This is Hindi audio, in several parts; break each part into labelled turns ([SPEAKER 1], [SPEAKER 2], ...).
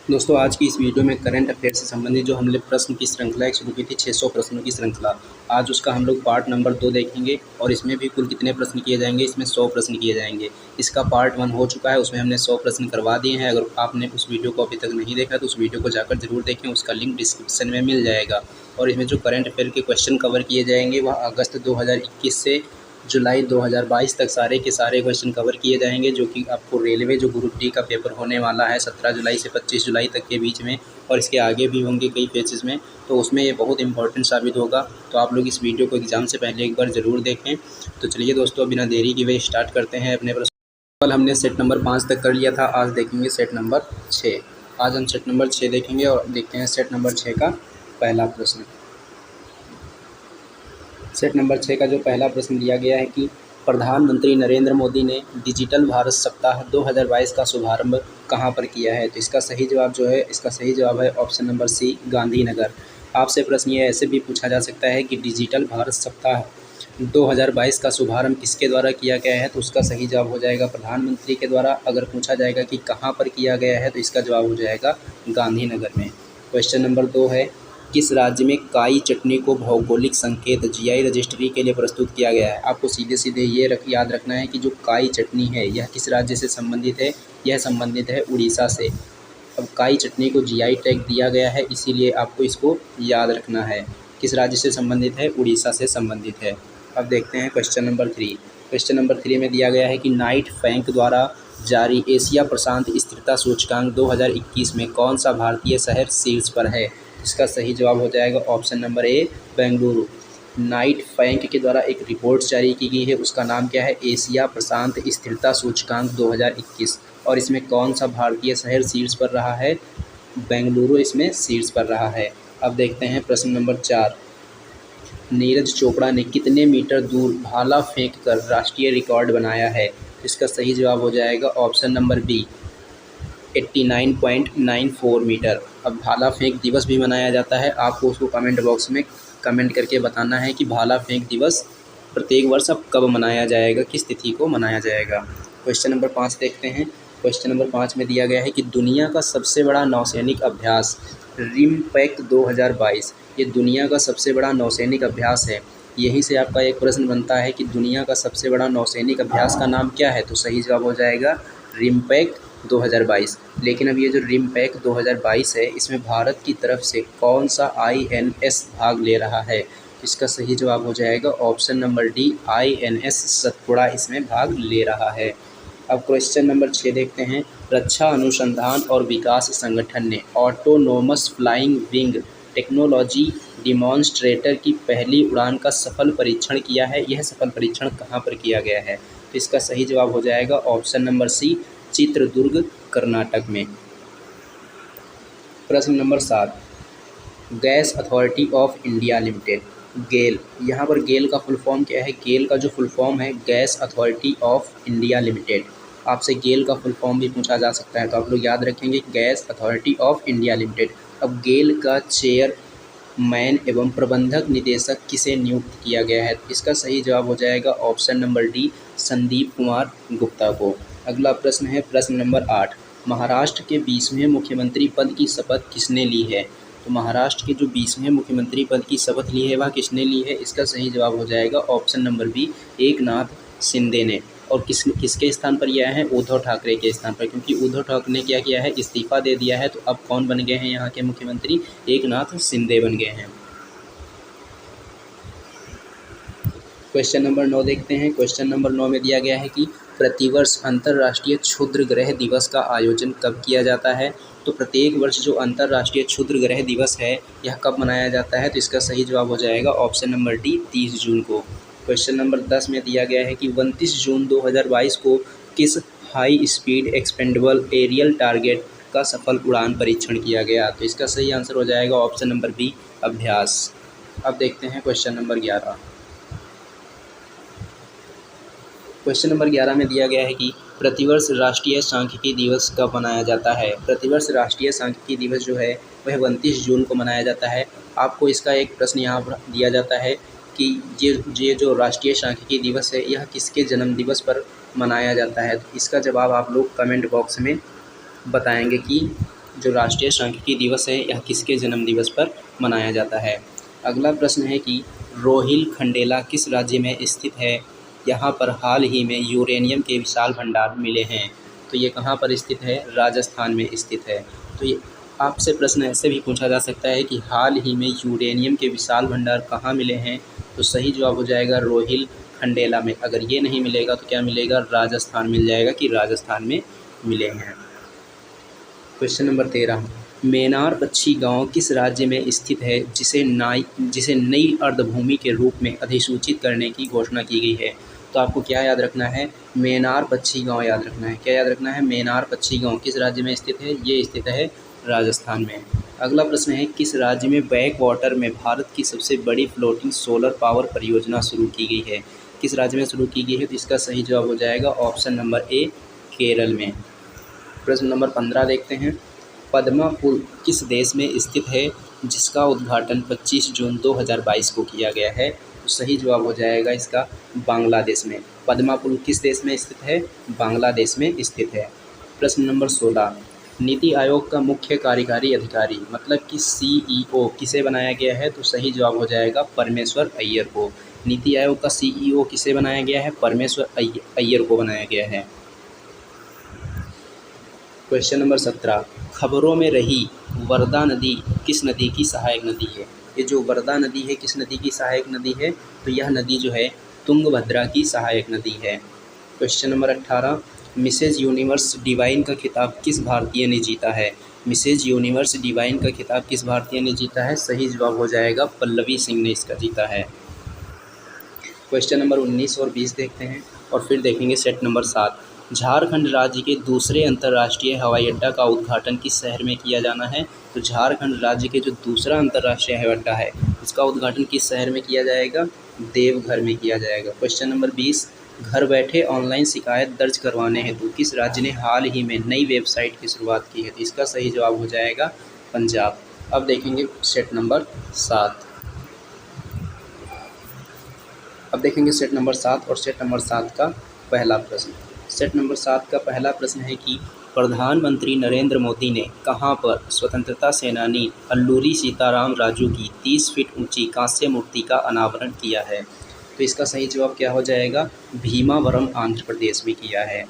[SPEAKER 1] दोस्तों आज की इस वीडियो में करंट अफेयर से संबंधित जो हमने प्रश्न की श्रृंखला एक शुरू की थी 600 प्रश्नों की श्रृंखला। आज उसका हम लोग पार्ट नंबर 2 देखेंगे और इसमें भी कुल कितने प्रश्न किए जाएंगे, इसमें 100 प्रश्न किए जाएंगे। इसका पार्ट 1 हो चुका है, उसमें हमने 100 प्रश्न करवा दिए हैं। अगर आपने उस वीडियो को अभी तक नहीं देखा तो उस वीडियो को जाकर जरूर देखें, उसका लिंक डिस्क्रिप्शन में मिल जाएगा। और इसमें जो करंट अफेयर के क्वेश्चन कवर किए जाएंगे वह अगस्त 2021 से जुलाई 2022 तक सारे के सारे क्वेश्चन कवर किए जाएंगे, जो कि आपको रेलवे जो ग्रुप डी का पेपर होने वाला है 17 जुलाई से 25 जुलाई तक के बीच में, और इसके आगे भी होंगे कई फेजेस में, तो उसमें ये बहुत इंपॉर्टेंट साबित होगा। तो आप लोग इस वीडियो को एग्ज़ाम से पहले एक बार ज़रूर देखें। तो चलिए दोस्तों, बिना देरी की वे स्टार्ट करते हैं अपने प्रश्न। कल हमने सेट नंबर 5 तक कर लिया था, आज देखेंगे सेट नंबर 6। आज हम सेट नंबर 6 देखेंगे और देखते हैं सेट नंबर 6 का पहला प्रश्न। सेट नंबर 6 का जो पहला प्रश्न दिया गया है कि प्रधानमंत्री नरेंद्र मोदी ने डिजिटल भारत सप्ताह 2022 का शुभारंभ कहाँ पर किया है। तो इसका सही जवाब जो है, इसका सही जवाब है ऑप्शन नंबर सी, गांधीनगर। आपसे प्रश्न ये ऐसे भी पूछा जा सकता है कि डिजिटल भारत सप्ताह 2022 का शुभारंभ किसके द्वारा किया गया है, तो उसका सही जवाब हो जाएगा प्रधानमंत्री के द्वारा। अगर पूछा जाएगा कि कहाँ पर किया गया है तो इसका जवाब हो जाएगा गांधीनगर में। क्वेश्चन नंबर 2 है, किस राज्य में काई चटनी को भौगोलिक संकेत जीआई रजिस्ट्री के लिए प्रस्तुत किया गया है। आपको सीधे सीधे ये याद रखना है कि जो काई चटनी है यह किस राज्य से संबंधित है, यह संबंधित है उड़ीसा से। अब काई चटनी को जीआई टैग दिया गया है, इसीलिए आपको इसको याद रखना है। किस राज्य से संबंधित है, उड़ीसा से संबंधित है। अब देखते हैं क्वेश्चन नंबर 3। क्वेश्चन नंबर 3 में दिया गया है कि नाइट बैंक द्वारा जारी एशिया प्रशांत स्थिरता सूचकांक 2021 में कौन सा भारतीय शहर शीर्ष पर है। इसका सही जवाब हो जाएगा option number A, Bengaluru. Night bank के द्वारा एक रिपोर्ट जारी की गई है, उसका नाम क्या है, एशिया प्रशांत स्थिरता सूचकांक 2021, और इसमें कौन सा भारतीय शहर शीर्ष पर रहा है, बेंगलुरु इसमें शीर्ष पर रहा है। अब देखते हैं प्रश्न नंबर 4। नीरज चोपड़ा ने कितने मीटर दूर भाला फेंक कर राष्ट्रीय रिकॉर्ड बनाया है। इसका सही जवाब हो जाएगा ऑप्शन नंबर बी, 89.94 मीटर। अब भाला फेंक दिवस भी मनाया जाता है, आपको उसको कमेंट बॉक्स में कमेंट करके बताना है कि भाला फेंक दिवस प्रत्येक वर्ष अब कब मनाया जाएगा, किस तिथि को मनाया जाएगा। क्वेश्चन नंबर 5 देखते हैं। क्वेश्चन नंबर 5 में दिया गया है कि दुनिया का सबसे बड़ा नौसैनिक अभ्यास रिमपैक 2022, ये दुनिया का सबसे बड़ा नौसैनिक अभ्यास है। यहीं से आपका एक प्रश्न बनता है कि दुनिया का सबसे बड़ा नौसैनिक अभ्यास का नाम क्या है, तो सही जवाब हो जाएगा रिमपैक 2022। लेकिन अब ये जो रिमपैक 2022 है, इसमें भारत की तरफ से कौन सा INS भाग ले रहा है। इसका सही जवाब हो जाएगा option number D, INS Satpura इसमें भाग ले रहा है। अब क्वेश्चन नंबर 6 देखते हैं। रक्षा अनुसंधान और विकास संगठन ने autonomous flying wing technology demonstrator की पहली उड़ान का सफल परीक्षण किया है। यह सफल परीक्षण कहाँ पर किया गया है, तो इसका सही जवाब हो जाएगा option number C, Chitradurga Karnataka में। प्रश्न number 7, Gas Authority of India Limited, GAIL, यहाँ पर गेल का फुल फॉर्म क्या है। गेल का जो फुल फॉर्म है gas Authority of India limited. आपसे गेल का फुल फॉर्म भी पूछा जा सकता है, तो आप लोग याद रखेंगे gas Authority of India limited. अब गेल का चेयरमैन एवं प्रबंधक निदेशक किसे नियुक्त किया गया है, इसका सही जवाब हो जाएगा option number D, Sandeep Kumar Gupta को। अगला प्रश्न है प्रश्न नंबर 8, महाराष्ट्र के 20वें मुख्यमंत्री पद की शपथ किसने ली है। तो महाराष्ट्र के जो 20वें मुख्यमंत्री पद की शपथ ली है वह किसने ली है, इसका सही जवाब हो जाएगा option number B, Eknath Shinde ने। और किसके स्थान पर यह है, उद्धव ठाकरे के स्थान पर, क्योंकि उद्धव ठाकरे ने क्या किया है, इस्तीफा दे दिया है। तो अब कौन बन गए हैं यहाँ के मुख्यमंत्री, एकनाथ शिंदे बन गए हैं। क्वेश्चन नंबर 9 देखते हैं। क्वेश्चन नंबर 9 में दिया गया है कि प्रतिवर्ष अंतर्राष्ट्रीय क्षुद्र ग्रह दिवस का आयोजन कब किया जाता है। तो प्रत्येक वर्ष जो अंतर्राष्ट्रीय क्षुद्र ग्रह दिवस है यह कब मनाया जाता है, तो इसका सही जवाब हो जाएगा ऑप्शन नंबर डी, 30 जून को। क्वेश्चन नंबर 10 में दिया गया है कि 29 जून 2022 को किस high speed expendable aerial target का सफल उड़ान परीक्षण किया गया, तो इसका सही आंसर हो जाएगा ऑप्शन नंबर बी, अभ्यास। अब देखते हैं क्वेश्चन नंबर 11। क्वेश्चन नंबर 11 में दिया गया है कि प्रतिवर्ष राष्ट्रीय सांख्यिकी दिवस कब मनाया जाता है। प्रतिवर्ष राष्ट्रीय सांख्यिकी दिवस जो है वह 29 जून को मनाया जाता है। आपको इसका एक प्रश्न यहाँ पर दिया जाता है कि ये जो राष्ट्रीय सांख्यिकी दिवस है यह किसके जन्म दिवस पर मनाया जाता है। तो इसका जवाब आप लोग कमेंट बॉक्स में बताएंगे कि जो राष्ट्रीय सांख्यिकी दिवस है यह किसके जन्म दिवस पर मनाया जाता है। अगला प्रश्न है कि रोहिलखंडेला किस राज्य में स्थित है। यहाँ पर हाल ही में यूरेनियम के विशाल भंडार मिले हैं। तो ये कहाँ पर स्थित है, राजस्थान में स्थित है। तो ये आपसे प्रश्न ऐसे भी पूछा जा सकता है कि हाल ही में यूरेनियम के विशाल भंडार कहाँ मिले हैं। तो सही जवाब हो जाएगा रोहिलखंडेला में। अगर ये नहीं मिलेगा तो क्या मिलेगा, राजस्थान मिल जाएगा कि राजस्थान में मिले हैं। क्वेश्चन नंबर 13, मेनार पक्षी गांव किस राज्य में स्थित है जिसे नई अर्धभूमि के रूप में अधिसूचित करने की घोषणा की गई है। तो आपको क्या याद रखना है, मेनार पक्षी गांव याद रखना है। क्या याद रखना है, मेनार पक्षी गांव किस राज्य में स्थित है, ये स्थित है राजस्थान में। अगला प्रश्न है, किस राज्य में बैक वाटर में भारत की सबसे बड़ी फ्लोटिंग सोलर पावर परियोजना शुरू की गई है। किस राज्य में शुरू की गई है, तो इसका सही जवाब हो जाएगा ऑप्शन नंबर ए, केरल में। प्रश्न नंबर 15 देखते हैं, पद्मा पुल किस देश में स्थित है जिसका उद्घाटन 25 जून 2022 को किया गया है। तो सही जवाब हो जाएगा इसका बांग्लादेश में। पद्मा पुल किस देश में स्थित है, बांग्लादेश में स्थित है। प्रश्न नंबर 16, नीति आयोग का मुख्य कार्यकारी अधिकारी मतलब कि CEO किसे बनाया गया है। तो सही जवाब हो जाएगा परमेश्वर अय्यर को। नीति आयोग का CEO किसे बनाया गया है, परमेश्वर अय्यर को बनाया गया है। क्वेश्चन नंबर 17, खबरों में रही वर्धा नदी किस नदी की सहायक नदी है। ये जो वर्धा नदी है किस नदी की सहायक नदी है, तो यह नदी जो है तुंगभद्रा की सहायक नदी है। Question number 18, Mrs Universe Divine का खिताब किस भारतीय ने जीता है। मिसेज यूनिवर्स डिवाइन का खिताब किस भारतीय ने जीता है, सही जवाब हो जाएगा पल्लवी सिंह ने इसका जीता है। क्वेश्चन नंबर 19 और 20 देखते हैं और फिर देखेंगे सेट नंबर 7, झारखंड राज्य के दूसरे अंतर्राष्ट्रीय हवाई अड्डा का उद्घाटन किस शहर में किया जाना है। तो झारखंड राज्य के जो दूसरा अंतर्राष्ट्रीय हवाई अड्डा है उसका उद्घाटन किस शहर में किया जाएगा, देवघर में किया जाएगा। क्वेश्चन नंबर 20, घर बैठे ऑनलाइन शिकायत दर्ज करवाने हेतु किस राज्य ने हाल ही में नई वेबसाइट की शुरुआत की है। तो इसका सही जवाब हो जाएगा पंजाब। अब देखेंगे सेट नंबर 7। अब देखेंगे सेट नंबर 7 और सेट नंबर 7 का पहला प्रश्न। सेट नंबर 7 का पहला प्रश्न है कि प्रधानमंत्री नरेंद्र मोदी ने कहां पर स्वतंत्रता सेनानी अल्लूरी सीताराम राजू की 30 फीट ऊंची कांस्य मूर्ति का अनावरण किया है। तो इसका सही जवाब क्या हो जाएगा, भीमावरम आंध्र प्रदेश में किया है।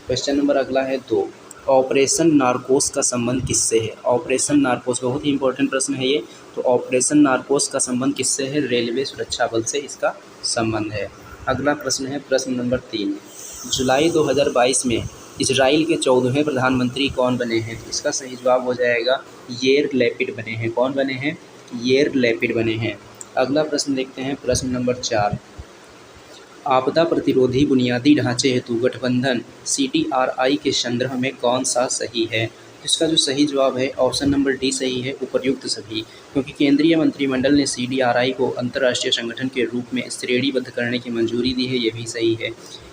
[SPEAKER 1] क्वेश्चन नंबर अगला है 2, ऑपरेशन नारकोस का संबंध किससे है। ऑपरेशन नारकोस बहुत ही इंपॉर्टेंट प्रश्न है ये। तो ऑपरेशन नारकोस का संबंध किससे है, रेलवे सुरक्षा बल से इसका संबंध है। अगला प्रश्न है प्रश्न नंबर 3, जुलाई 2022 में इजराइल के 14वें प्रधानमंत्री कौन बने हैं। तो इसका सही जवाब हो जाएगा येर लैपिड बने हैं। कौन बने हैं, येर लैपिड बने हैं। अगला प्रश्न देखते हैं प्रश्न नंबर 4, आपदा प्रतिरोधी बुनियादी ढांचे हेतु गठबंधन CTRI के संदर्भ में कौन सा सही है। इसका जो सही जवाब है ऑप्शन नंबर डी सही है, उपर्युक्त सभी। क्योंकि केंद्रीय मंत्रिमंडल ने CTRI को अंतर्राष्ट्रीय संगठन के रूप में श्रेणीबद्ध करने की मंजूरी दी है, ये भी सही है।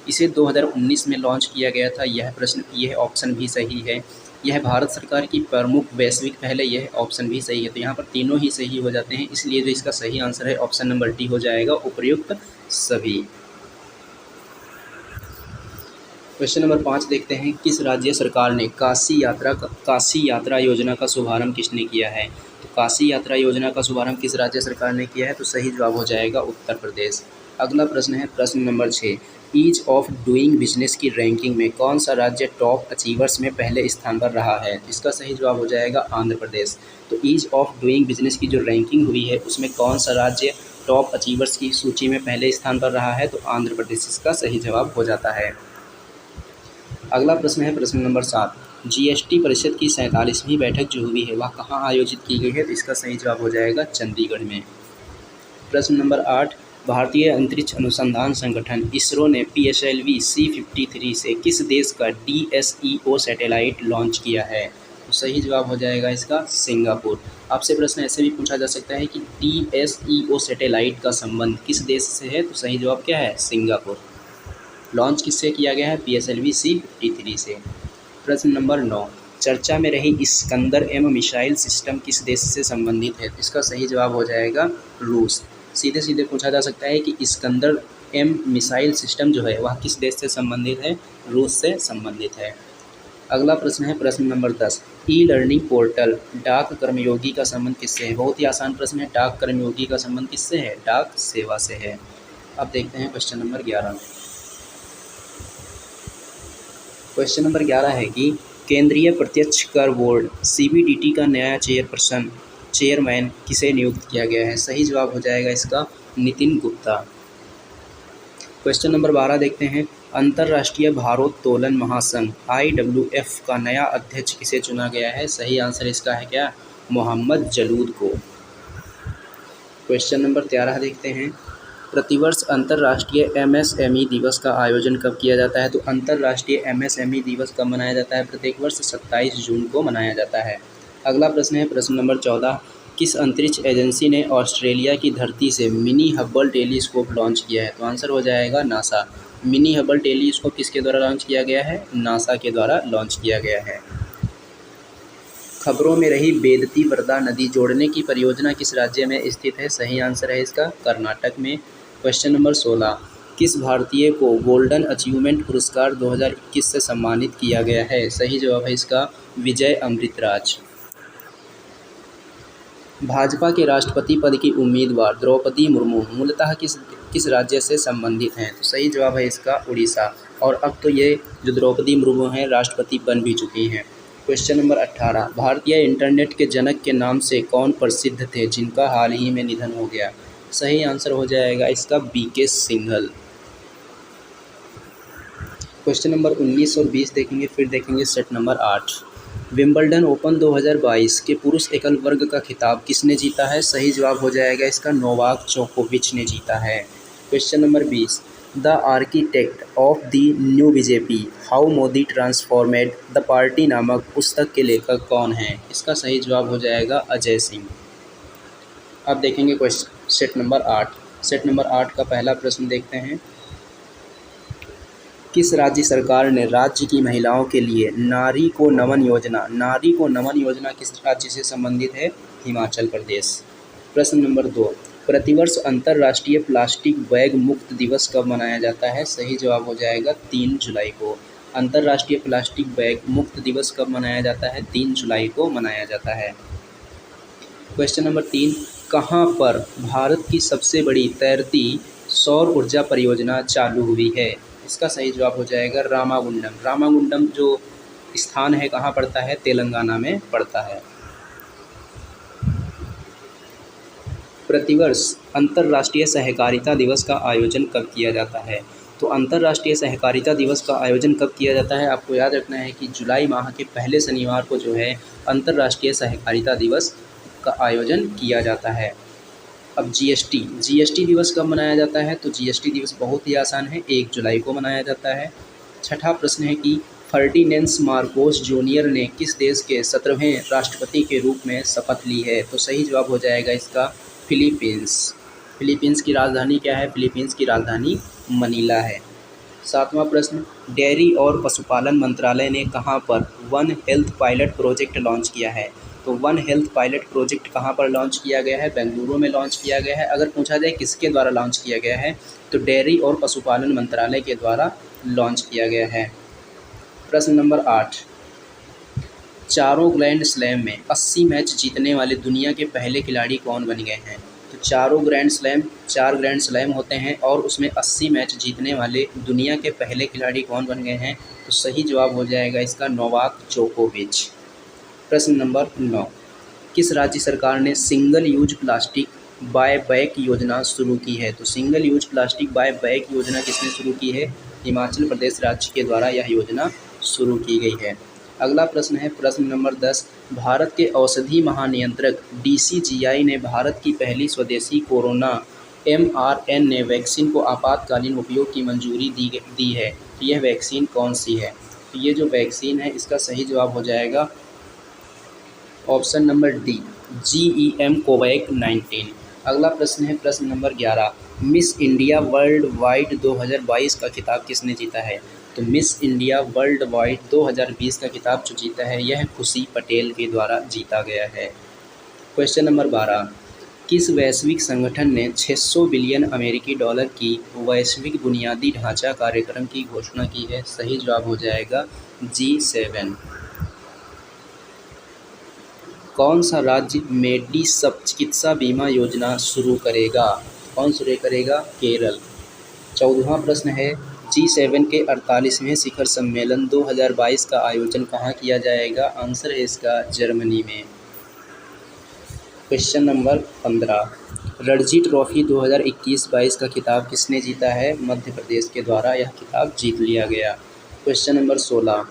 [SPEAKER 1] इसे 2019 में लॉन्च किया गया था, यह ऑप्शन भी सही है। यह भारत सरकार की प्रमुख वैश्विक पहल है, यह ऑप्शन भी सही है। तो यहाँ पर तीनों ही सही हो जाते हैं, इसलिए जो इसका सही आंसर है ऑप्शन नंबर डी हो जाएगा, उपर्युक्त सभी। क्वेश्चन नंबर 5 देखते हैं, किस राज्य सरकार ने काशी यात्रा योजना का शुभारंभ किसने किया है। तो काशी यात्रा योजना का शुभारंभ किस राज्य सरकार ने किया है। तो सही जवाब हो जाएगा उत्तर प्रदेश। अगला प्रश्न है प्रश्न नंबर 6, ईज ऑफ डूइंग बिजनेस की रैंकिंग में कौन सा राज्य टॉप अचीवर्स में पहले स्थान पर रहा है। तो इसका सही जवाब हो जाएगा आंध्र प्रदेश। तो ईज ऑफ डूइंग बिजनेस की जो रैंकिंग हुई है उसमें कौन सा राज्य टॉप अचीवर्स की सूची में पहले स्थान पर रहा है। तो आंध्र प्रदेश इसका सही जवाब हो जाता है। अगला प्रश्न है प्रश्न नंबर 7, GST परिषद की 47वीं बैठक जो हुई है वह कहाँ आयोजित की गई है। तो इसका सही जवाब हो जाएगा चंडीगढ़ में। प्रश्न नंबर 8, भारतीय अंतरिक्ष अनुसंधान संगठन इसरो ने PSLV C53 से किस देश का DSEO सैटेलाइट लॉन्च किया है। तो सही जवाब हो जाएगा इसका सिंगापुर। आपसे प्रश्न ऐसे भी पूछा जा सकता है कि DSEO सैटेलाइट का संबंध किस देश से है। तो सही जवाब क्या है, सिंगापुर। लॉन्च किससे किया गया है, PSLV C53 से। प्रश्न नंबर 9, चर्चा में रही इस्कंदर-M मिसाइल सिस्टम किस देश से संबंधित है। तो इसका सही जवाब हो जाएगा रूस। सीधे सीधे पूछा जा सकता है कि इस्कंदर-M मिसाइल सिस्टम जो है वह किस देश से संबंधित है, रूस से संबंधित है। अगला प्रश्न है प्रश्न नंबर 10। ई लर्निंग पोर्टल डाक कर्मयोगी का संबंध किससे है? बहुत ही आसान प्रश्न है। डाक कर्मयोगी का संबंध किससे है? डाक सेवा से है। अब देखते हैं क्वेश्चन नंबर 11। क्वेश्चन नंबर 11 है कि केंद्रीय प्रत्यक्ष कर बोर्ड सीबीडीटी का नया चेयरमैन किसे नियुक्त किया गया है? सही जवाब हो जाएगा इसका नितिन गुप्ता। क्वेश्चन नंबर 12 देखते हैं। अंतर्राष्ट्रीय भारोत्तोलन महासंघ IWF का नया अध्यक्ष किसे चुना गया है? सही आंसर इसका है क्या? मोहम्मद जलूद को। क्वेश्चन नंबर 13 देखते हैं। प्रतिवर्ष अंतर्राष्ट्रीय MSME दिवस का आयोजन कब किया जाता है? तो अंतर्राष्ट्रीय MSME दिवस कब मनाया जाता है? प्रत्येक वर्ष 27 जून को मनाया जाता है। अगला प्रश्न है प्रश्न नंबर 14। किस अंतरिक्ष एजेंसी ने ऑस्ट्रेलिया की धरती से मिनी हब्बल टेलीस्कोप लॉन्च किया है? तो आंसर हो जाएगा नासा। मिनी हब्बल टेलीस्कोप किसके द्वारा लॉन्च किया गया है? नासा के द्वारा लॉन्च किया गया है। खबरों में रही बेदती वर्धा नदी जोड़ने की परियोजना किस राज्य में स्थित है? सही आंसर है इसका कर्नाटक में। Question number 16। किस भारतीय को गोल्डन अचीवमेंट पुरस्कार 2021 से सम्मानित किया गया है? सही जवाब है इसका विजय अमृतराज। भाजपा के राष्ट्रपति पद की उम्मीदवार द्रौपदी मुर्मू मूलतः किस राज्य से संबंधित हैं? तो सही जवाब है इसका उड़ीसा। और अब तो ये जो द्रौपदी मुर्मू हैं राष्ट्रपति बन भी चुकी हैं। Question number 18। भारतीय इंटरनेट के जनक के नाम से कौन प्रसिद्ध थे जिनका हाल ही में निधन हो गया? सही आंसर हो जाएगा इसका BK सिंघल। क्वेश्चन नंबर 19 और 20 देखेंगे। फिर देखेंगे सेट नंबर 8। विंबलडन ओपन 2022 के पुरुष एकल वर्ग का खिताब किसने जीता है? सही जवाब हो जाएगा इसका नोवाक जोकोविच ने जीता है। Question number 20। The architect of the new BJP how Modi transformed the party नामक पुस्तक के लेखक कौन हैं? इसका सही जवाब हो जाएगा अजय सिंह। अब देखेंगे question set number 8। Set number 8 का पहला प्रश्न देखते हैं। किस राज्य सरकार ने राज्य की महिलाओं के लिए नारी को नमन योजना किस राज्य से संबंधित है? हिमाचल प्रदेश। प्रश्न नंबर 2। प्रतिवर्ष अंतर्राष्ट्रीय प्लास्टिक बैग मुक्त दिवस कब मनाया जाता है? सही जवाब हो जाएगा 3 जुलाई को। अंतर्राष्ट्रीय प्लास्टिक बैग मुक्त दिवस कब मनाया जाता है? 3 जुलाई को मनाया जाता है। Question number 3। कहाँ पर भारत की सबसे बड़ी तैरती सौर ऊर्जा परियोजना चालू हुई है? इसका सही जवाब हो जाएगा रामागुंडम। रामागुंडम जो स्थान है कहाँ पड़ता है? तेलंगाना में पड़ता है। प्रतिवर्ष अंतर्राष्ट्रीय सहकारिता दिवस का आयोजन कब किया जाता है? तो अंतर्राष्ट्रीय सहकारिता दिवस का आयोजन कब किया जाता है? आपको याद रखना है कि जुलाई माह के पहले शनिवार को जो है अंतर्राष्ट्रीय सहकारिता दिवस का आयोजन किया जाता है। अब जीएसटी दिवस कब मनाया जाता है? तो जीएसटी दिवस बहुत ही आसान है, 1 जुलाई को मनाया जाता है। छठा प्रश्न है कि फर्डिनेंड मार्कोस जूनियर ने किस देश के 17वें राष्ट्रपति के रूप में शपथ ली है? तो सही जवाब हो जाएगा इसका फिलीपींस। फिलीपींस की राजधानी क्या है? फिलीपींस की राजधानी मनीला है। 7वां प्रश्न। डेयरी और पशुपालन मंत्रालय ने कहाँ पर one health pilot project launch किया है? तो वन हेल्थ पायलट प्रोजेक्ट कहाँ पर लॉन्च किया गया है? बेंगलुरु में लॉन्च किया गया है। अगर पूछा जाए किसके द्वारा लॉन्च किया गया है तो डेयरी और पशुपालन मंत्रालय के द्वारा लॉन्च किया गया है। प्रश्न नंबर 8। चारों ग्रैंड स्लैम में 80 मैच जीतने वाले दुनिया के पहले खिलाड़ी कौन बन गए हैं? तो 4 ग्रैंड स्लैम होते हैं और उसमें 80 मैच जीतने वाले दुनिया के पहले खिलाड़ी कौन बन गए हैं? तो सही जवाब हो जाएगा इसका नोवाक जोकोविच। प्रश्न नंबर 9। किस राज्य सरकार ने single use plastic buy back योजना शुरू की है? तो single use plastic buy back योजना किसने शुरू की है? हिमाचल प्रदेश राज्य के द्वारा यह योजना शुरू की गई है। अगला प्रश्न है प्रश्न नंबर 10। भारत के औषधि महानियंत्रक DCGI ने भारत की पहली स्वदेशी कोरोना mRNA वैक्सीन को आपातकालीन उपयोग की मंजूरी दी है। तो यह वैक्सीन कौन सी है? तो ये जो वैक्सीन है इसका सही जवाब हो जाएगा ऑप्शन नंबर डी GEM कोवैक्स-19। अगला प्रश्न है प्रश्न number 11। Miss India world wide 2022 का खिताब किसने जीता है? तो मिस इंडिया वर्ल्ड वाइड 2020 का खिताब जो जीता है यह खुशी पटेल के द्वारा जीता गया है। Question number 12। किस वैश्विक संगठन ने 600 बिलियन अमेरिकी डॉलर की वैश्विक बुनियादी ढांचा कार्यक्रम की घोषणा की है? सही जवाब हो जाएगा G7। कौन सा राज्य मेडिसप चिकित्सा बीमा योजना शुरू करेगा? कौन शुरू करेगा? केरल। 14वां प्रश्न है, G7 के 48वें शिखर सम्मेलन 2022 का आयोजन कहाँ किया जाएगा? आंसर है इसका जर्मनी में। क्वेश्चन नंबर 15, रणजी ट्रॉफी 2021-22 का खिताब किसने जीता है? मध्य प्रदेश के द्वारा यह खिताब जीत लिया गया। क्वेश्चन नंबर 16,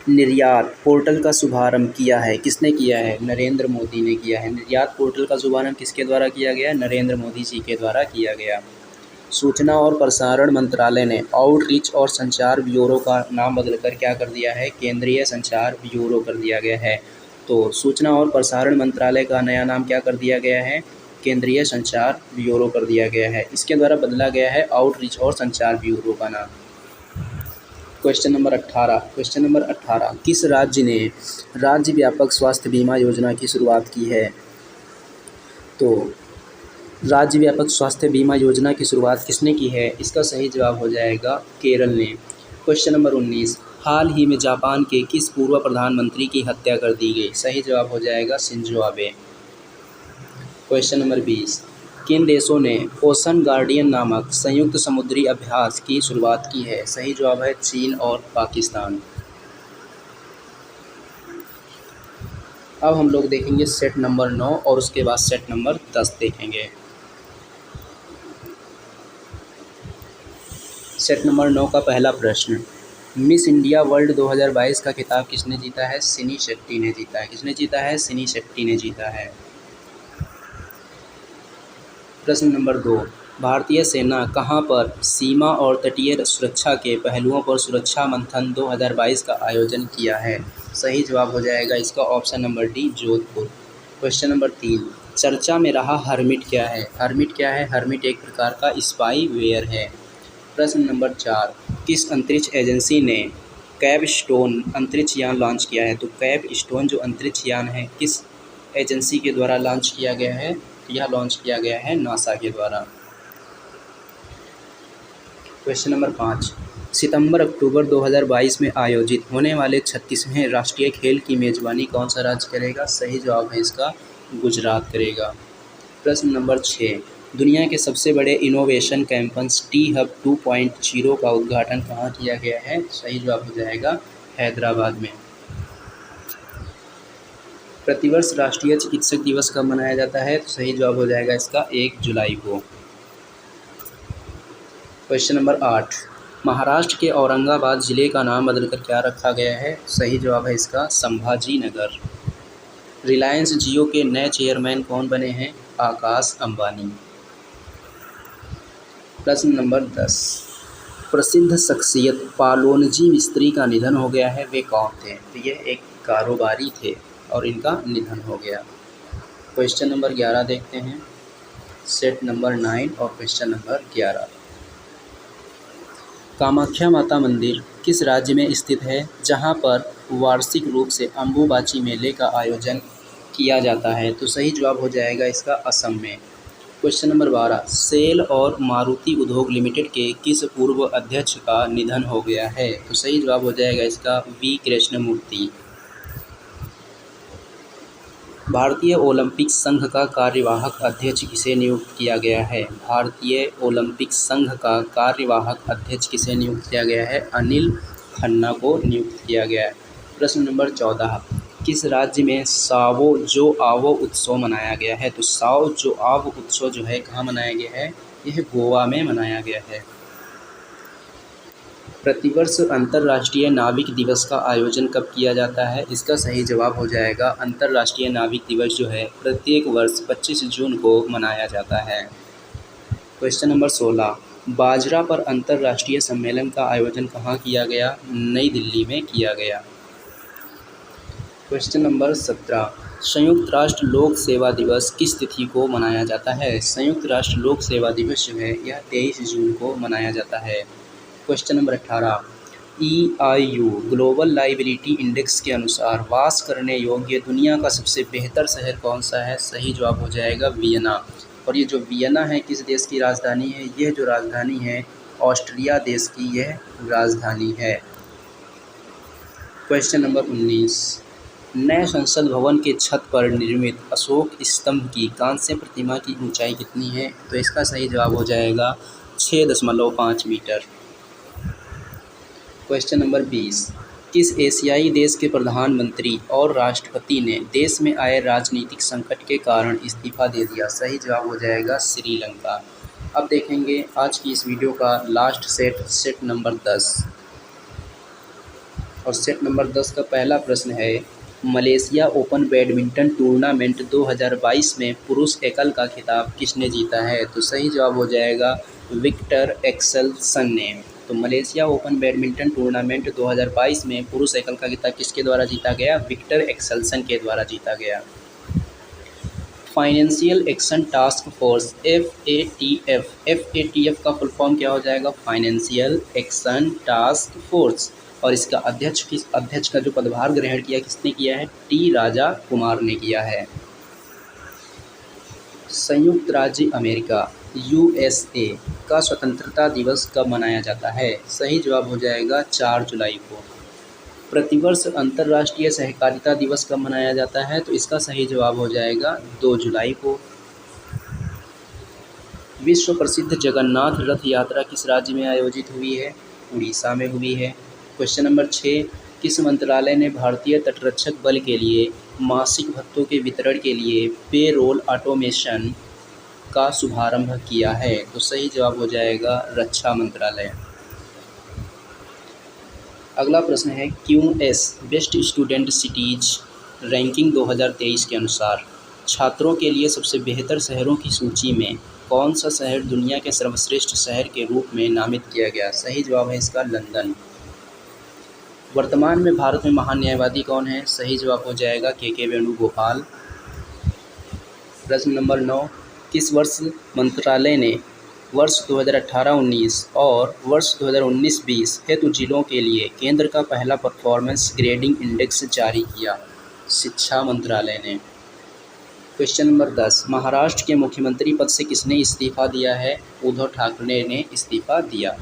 [SPEAKER 1] निर्यात पोर्टल का शुभारंभ किया है? किसने किया है? नरेंद्र मोदी ने किया है। निर्यात पोर्टल का शुभारंभ किसके द्वारा किया गया? नरेंद्र मोदी जी के द्वारा किया गया। सूचना और प्रसारण मंत्रालय ने आउटरीच और संचार ब्यूरो का नाम बदलकर क्या कर दिया है? केंद्रीय संचार ब्यूरो कर दिया गया है। तो सूचना और प्रसारण मंत्रालय का नया नाम क्या कर दिया गया है? केंद्रीय संचार ब्यूरो कर दिया गया है। इसके द्वारा बदला गया है आउटरीच और संचार ब्यूरो का नाम। क्वेश्चन नंबर 18, किस राज्य ने राज्य व्यापक स्वास्थ्य बीमा योजना की शुरुआत की है? तो राज्य व्यापक स्वास्थ्य बीमा योजना की शुरुआत किसने की है? इसका सही जवाब हो जाएगा केरल ने। क्वेश्चन नंबर 19, हाल ही में जापान के किस पूर्व प्रधानमंत्री की हत्या कर दी गई? सही जवाब हो जाएगा शिंजो आबे। क्वेश्चन नंबर 20, किन देशों ने ओशन गार्डियन नामक संयुक्त समुद्री अभ्यास की शुरुआत की है? सही जवाब है चीन और पाकिस्तान। अब हम लोग देखेंगे सेट नंबर 9 और उसके बाद सेट नंबर 10 देखेंगे। सेट नंबर 9 का पहला प्रश्न, मिस इंडिया वर्ल्ड 2022 का खिताब किसने जीता है? सिनी शेट्टी ने जीता है। किसने जीता है? सिनी शेट्टी ने जीता है। प्रश्न नंबर 2, भारतीय सेना कहां पर सीमा और तटीय सुरक्षा के पहलुओं पर सुरक्षा मंथन 2022 का आयोजन किया है? सही जवाब हो जाएगा इसका option number D, Jodhpur. Question number 3, चर्चा में रहा हर्मिट क्या है? हर्मिट क्या है? हर्मिट एक प्रकार का स्पाई वेयर है। प्रश्न नंबर 4, किस अंतरिक्ष एजेंसी ने कैपस्टोन अंतरिक्ष यान लॉन्च किया है? तो कैपस्टोन जो अंतरिक्ष यान है किस एजेंसी के द्वारा लॉन्च किया गया है? यह लॉन्च किया गया है नासा के द्वारा। क्वेश्चन नंबर 5, सितंबर-अक्टूबर 2022 में आयोजित होने वाले 36वें राष्ट्रीय खेल की मेजबानी कौन सा राज्य करेगा? सही जवाब है इसका गुजरात करेगा। प्रश्न नंबर 6, दुनिया के सबसे बड़े इनोवेशन कैंपस टी हब 2.0 का उद्घाटन कहाँ किया गया है? सही जवाब हो जाएगा हैदराबाद में। प्रतिवर्ष राष्ट्रीय चिकित्सक दिवस कब मनाया जाता है? तो सही जवाब हो जाएगा इसका 1 जुलाई को। क्वेश्चन नंबर 8, महाराष्ट्र के औरंगाबाद जिले का नाम बदलकर क्या रखा गया है? सही जवाब है इसका संभाजी नगर। रिलायंस जियो के नए चेयरमैन कौन बने हैं? आकाश अंबानी। प्रश्न नंबर 10, प्रसिद्ध शख्सियत पालोनजी मिस्त्री का निधन हो गया है, वे कौन थे? तो ये एक कारोबारी थे और इनका निधन हो गया। क्वेश्चन नंबर 11 देखते हैं, सेट नंबर 9 और क्वेश्चन नंबर 11, कामाख्या माता मंदिर किस राज्य में स्थित है जहां पर वार्षिक रूप से अम्बुबाची मेले का आयोजन किया जाता है? तो सही जवाब हो जाएगा इसका असम में। क्वेश्चन नंबर 12, सेल और मारुति उद्योग लिमिटेड के किस पूर्व अध्यक्ष का निधन हो गया है? तो सही जवाब हो जाएगा इसका वी कृष्णमूर्ति। भारतीय ओलंपिक संघ का कार्यवाहक अध्यक्ष किसे नियुक्त किया गया है? भारतीय ओलंपिक संघ का कार्यवाहक अध्यक्ष किसे नियुक्त किया गया है? अनिल खन्ना को नियुक्त किया गया है। प्रश्न नंबर 14, किस राज्य में सावो जो आवो उत्सव मनाया गया है? तो सावो जो आवो उत्सव जो है कहाँ मनाया गया है? यह गोवा में मनाया गया है। प्रतिवर्ष अंतर्राष्ट्रीय नाविक दिवस का आयोजन कब किया जाता है? इसका सही जवाब हो जाएगा अंतर्राष्ट्रीय नाविक दिवस जो है प्रत्येक वर्ष 25 जून को मनाया जाता है। क्वेश्चन नंबर 16, बाजरा पर अंतर्राष्ट्रीय सम्मेलन का आयोजन कहाँ किया गया? नई दिल्ली में किया गया। क्वेश्चन नंबर 17, संयुक्त राष्ट्र लोक सेवा दिवस किस तिथि को मनाया जाता है? संयुक्त राष्ट्र लोक सेवा दिवस जो है यह 23 जून को मनाया जाता है। Question number 18, EIU global liability index के अनुसार वास करने योग्य दुनिया का सबसे बेहतर शहर कौन सा है? सही जवाब हो जाएगा वियना। और ये जो वियना है किस देश की राजधानी है? यह जो राजधानी है ऑस्ट्रिया देश की यह राजधानी है। क्वेश्चन नंबर 19, नए संसद भवन के छत पर निर्मित अशोक स्तंभ की कांस्य प्रतिमा की ऊंचाई कितनी है? तो इसका सही जवाब हो जाएगा 6.5 मीटर। क्वेश्चन नंबर 20, किस एशियाई देश के प्रधानमंत्री और राष्ट्रपति ने देश में आए राजनीतिक संकट के कारण इस्तीफा दे दिया? सही जवाब हो जाएगा श्रीलंका। अब देखेंगे आज की इस वीडियो का लास्ट सेट नंबर 10। और सेट नंबर 10 का पहला प्रश्न है, मलेशिया ओपन बैडमिंटन टूर्नामेंट 2022 में पुरुष एकल का खिताब किसने जीता है? तो सही जवाब हो जाएगा विक्टर एक्सेल्सन ने। तो मलेशिया ओपन बैडमिंटन टूर्नामेंट 2022 में पुरुष एकल का खिताब किसके द्वारा जीता गया? विक्टर एक्सेल्सन के द्वारा जीता गया। Financial action task force FATF का फुल फॉर्म क्या हो जाएगा? Financial action task force. और इसका अध्यक्ष का जो पदभार ग्रहण किया किसने किया है? टी राजा कुमार ने किया है। संयुक्त राज्य अमेरिका USA का स्वतंत्रता दिवस कब मनाया जाता है? सही जवाब हो जाएगा 4 जुलाई को। प्रतिवर्ष अंतर्राष्ट्रीय सहकारिता दिवस कब मनाया जाता है? तो इसका सही जवाब हो जाएगा 2 जुलाई को। विश्व प्रसिद्ध जगन्नाथ रथ यात्रा किस राज्य में आयोजित हुई है? उड़ीसा में हुई है। क्वेश्चन नंबर 6, किस मंत्रालय ने भारतीय तटरक्षक बल के लिए मासिक भत्तों के वितरण के लिए पेरोल ऑटोमेशन का शुभारंभ किया है? तो सही जवाब हो जाएगा रक्षा मंत्रालय। अगला प्रश्न है, QS best student cities ranking 2023 के अनुसार छात्रों के लिए सबसे बेहतर शहरों की सूची में कौन सा शहर दुनिया के सर्वश्रेष्ठ शहर के रूप में नामित किया गया? सही जवाब है इसका लंदन। वर्तमान में भारत में महान न्यायवादी कौन है? सही जवाब हो जाएगा KK वेणुगोपाल। प्रश्न नंबर 9, किस वर्ष मंत्रालय ने वर्ष 2018-19 और वर्ष 2019-20 हेतु जिलों के लिए केंद्र का पहला परफॉर्मेंस ग्रेडिंग इंडेक्स जारी किया? शिक्षा मंत्रालय ने। क्वेश्चन नंबर 10, महाराष्ट्र के मुख्यमंत्री पद से किसने इस्तीफा दिया है? उद्धव ठाकरे ने इस्तीफा दिया।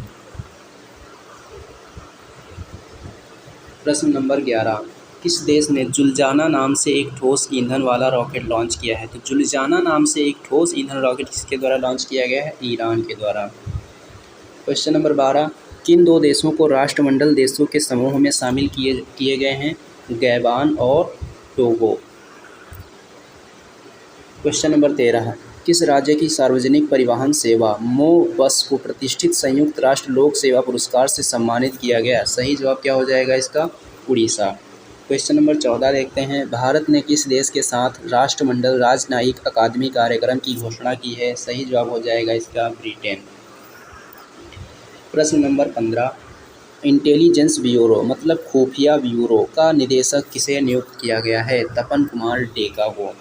[SPEAKER 1] प्रश्न नंबर 11, किस देश ने जुलजाना नाम से एक ठोस ईंधन वाला रॉकेट लॉन्च किया है? तो जुलजाना नाम से एक ठोस ईंधन रॉकेट किसके द्वारा लॉन्च किया गया है? ईरान के द्वारा। क्वेश्चन नंबर 12, किन 2 देशों को राष्ट्रमंडल देशों के समूह में शामिल किए गए हैं? गैबान और टोगो। क्वेश्चन नंबर 13, किस राज्य की सार्वजनिक परिवहन सेवा मो बस को प्रतिष्ठित संयुक्त राष्ट्र लोक सेवा पुरस्कार से सम्मानित किया गया? सही जवाब क्या हो जाएगा इसका? उड़ीसा। क्वेश्चन नंबर 14 देखते हैं, भारत ने किस देश के साथ राष्ट्रमंडल राजनयिक अकादमी कार्यक्रम की घोषणा की है? सही जवाब हो जाएगा इसका ब्रिटेन। प्रश्न नंबर 15, इंटेलिजेंस ब्यूरो मतलब खुफिया ब्यूरो का निदेशक किसे नियुक्त किया गया है? तपन कुमार डेका को।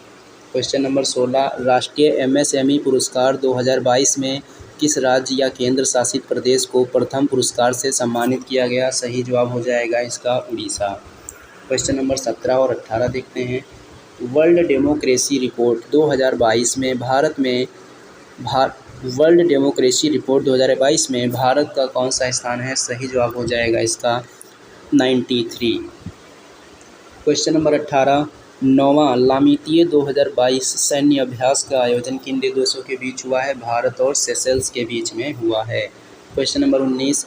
[SPEAKER 1] क्वेश्चन नंबर 16, राष्ट्रीय MSME पुरस्कार 2022 में किस राज्य या केंद्र शासित प्रदेश को प्रथम पुरस्कार से सम्मानित किया गया? सही जवाब हो जाएगा इसका उड़ीसा। क्वेश्चन नंबर 17 और 18 देखते हैं, वर्ल्ड डेमोक्रेसी रिपोर्ट 2022 में वर्ल्ड डेमोक्रेसी रिपोर्ट 2022 में भारत का कौन सा स्थान है? सही जवाब हो जाएगा इसका 93। क्वेश्चन नंबर 18, 9वां लामीतीय 2022 सैन्य अभ्यास का आयोजन किन देशों के बीच हुआ है? भारत और सेशेल्स के बीच में हुआ है। क्वेश्चन नंबर 19,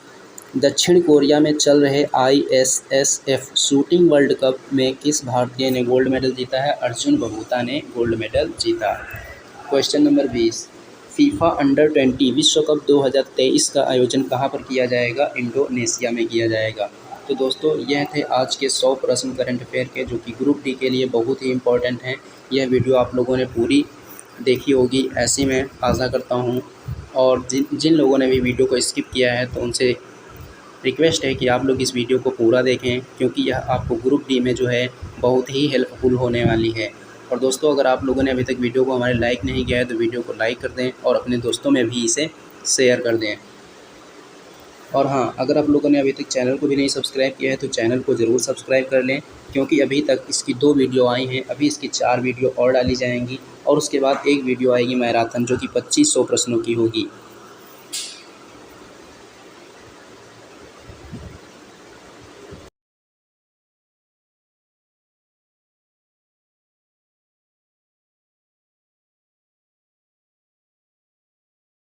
[SPEAKER 1] दक्षिण कोरिया में चल रहे ISSF शूटिंग वर्ल्ड कप में किस भारतीय ने गोल्ड मेडल जीता है? अर्जुन बबूता ने गोल्ड मेडल जीता। क्वेश्चन नंबर 20, फीफा अंडर 20 विश्व कप 2023 का आयोजन कहाँ पर किया जाएगा? इंडोनेशिया में किया जाएगा। तो दोस्तों यह थे आज के 100 प्रश्न करंट अफेयर के, जो कि ग्रुप डी के लिए बहुत ही इम्पोर्टेंट हैं। यह वीडियो आप लोगों ने पूरी देखी होगी ऐसी मैं आशा करता हूं। और जिन लोगों ने भी वीडियो को स्किप किया है तो उनसे रिक्वेस्ट है कि आप लोग इस वीडियो को पूरा देखें, क्योंकि यह आपको ग्रुप डी में जो है बहुत ही हेल्पफुल होने वाली है। और दोस्तों अगर आप लोगों ने अभी तक वीडियो को हमारे लाइक नहीं किया है तो वीडियो को लाइक कर दें और अपने दोस्तों में भी इसे शेयर कर दें। और हाँ, अगर आप लोगों ने अभी तक चैनल को भी नहीं सब्सक्राइब किया है तो चैनल को ज़रूर सब्सक्राइब कर लें, क्योंकि अभी तक इसकी 2 वीडियो आई हैं, अभी इसकी 4 वीडियो और डाली जाएंगी और उसके बाद एक वीडियो आएगी मैराथन जो कि 2500 प्रश्नों की होगी।